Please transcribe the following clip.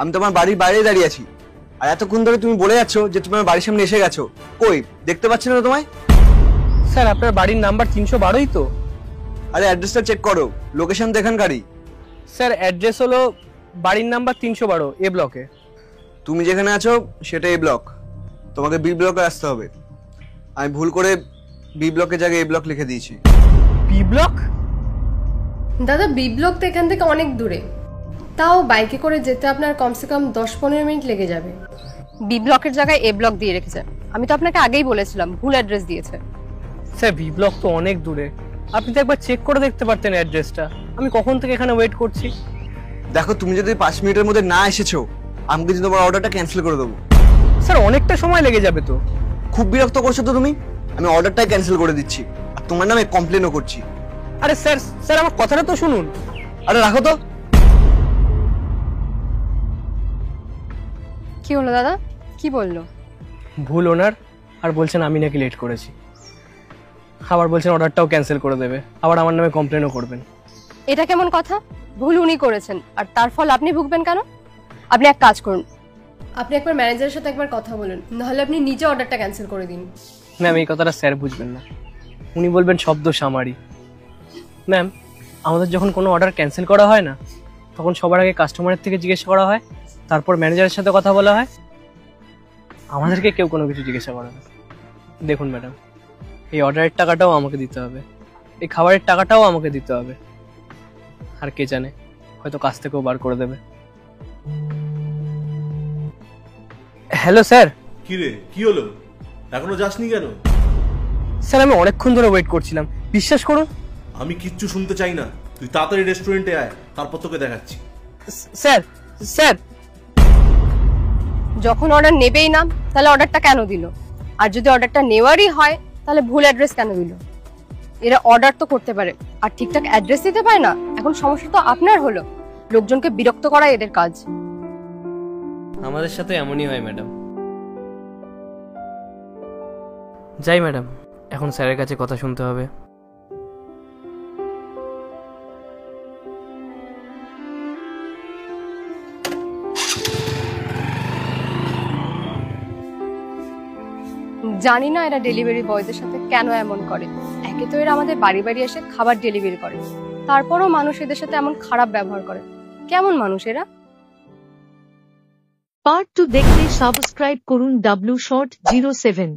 আমি তোমার বাড়ির বাইরে দাঁড়িয়ে আছি, আর এতক্ষণ ধরে তুমি বলে যাচ্ছ যে তুমি আমার বাড়ির সামনে এসে গেছো। কই, দেখতে পাচ্ছি না তোমায়। স্যার আপনার বাড়ির নাম্বার 312ই তো। আরে অ্যাড্রেসটা চেক করো, লোকেশন তো এখানকারই। স্যার অ্যাড্রেস হলো বাড়ির নাম্বার 312 এ ব্লকে। তুমি যেখানে আছো সেটা এ ব্লক, তোমাকে বি ব্লকে আসতে হবে। আমি ভুল করে বি ব্লকের জায়গায় এ ব্লক লিখে দিয়েছি। B block? দাদা বি ব্লক তো এখান থেকে অনেক দূরে, তাও বাইকে করে যেতে আপনার কমসে কম 10-15 মিনিট লেগে যাবে। বি ব্লকের জায়গায় এ ব্লক দিয়ে রেখেছে। আমি তো আপনাকে আগেই বলেছিলাম ভুল অ্যাড্রেস দিয়েছে। স্যার বি ব্লক তো অনেক দূরে, আপনি তো একবার চেক করে দেখতে পারতেন অ্যাড্রেসটা। আমি কখন থেকে এখানে ওয়েট করছি। দেখো, তুমি যদি 5 মিনিটের মধ্যে না এসেছো আমি কিন্তু তোমার অর্ডারটা ক্যান্সেল করে দেবো। স্যার অনেকটা সময় লেগে যাবে তো। খুব বিরক্ত করছো তো তুমি, আমি অর্ডারটাই ক্যান্সেল করে দিচ্ছি আর তোমার নামে কমপ্লেনও করছি। আরে স্যার স্যার আমার কথাটা তো শুনুন। আরে রাখো তো। কি হলো দাদা, কি বললো? ভুল ওনার, আর বলছেন আমি নাকি লেট করেছি। আবার বলছেন অর্ডারটাও ক্যান্সেল করে দেবে, আবার আমার নামে কমপ্লেনও করবেন। এটা কেমন কথা? ভুল উনি করেছেন আর তার ফল আপনি ভুগবেন কেন? আপনি এক কাজ করুন, আপনি একবার ম্যানেজারের সাথে একবার কথা বলুন, নাহলে আপনি নিজে অর্ডারটা ক্যান্সেল করে দিন। ম্যাম এই কথাটা স্যার বুঝবেন না, উনি বলবেন শব্দ সামারি। ম্যাম আমাদের যখন কোনো অর্ডার ক্যান্সেল করা হয় না, তখন সবার আগে কাস্টমারের থেকে জিজ্ঞেস করা হয়, তারপর ম্যানেজারের সাথে কথা বলা হয়, আমাদেরকে কেউ কোনো কিছু জিজ্ঞাসা করে না। দেখুন ম্যাডাম, এই অর্ডারের টাকাটাও আমাকে দিতে হবে, এই খাবারের টাকাটাও আমাকে দিতে হবে, আর কে জানে হয়তো কাজ থেকেও বার করে দেবে। Hello sir. কি রে, কি হলো? এখনো যাসনি কেন? স্যার আমি অনেকক্ষণ ধরে ওয়েট করছিলাম, বিশ্বাস করুন। আমি কিচ্ছু শুনতে চাই না, তুই তাড়াতাড়ি রেস্টুরেন্টে আয়, তারপর তোকে দেখাচ্ছি। স্যার স্যার যখন অর্ডার নেবেই না তাহলে অর্ডারটা কেন দিল? আর যদি অর্ডারটা নেওয়ারই হয় তাহলে ভুল অ্যাড্রেস কেন দিল? এরা অর্ডার তো করতে পারে আর ঠিকঠাক অ্যাড্রেস দিতে পারে না। এখন সমস্যা তো আপনার হলো, লোকজনকে বিরক্ত করা এদের কাজ। আমাদের সাথে এমনই হয় ম্যাডাম। যাই ম্যাডাম, এখন স্যারের কাছে কথা শুনতে হবে। জানি না এরা ডেলিভারি বয়দের সাথে কেন এমন করে। একে তো এরা আমাদের বাড়ি বাড়ি এসে খাবার ডেলিভারি করে, তারপরও মানুষ এদের সাথে এমন খারাপ ব্যবহার করে। কেমন মানুষ এরা? পার্ট 2 দেখতে সাবস্ক্রাইব করুন W Short 07।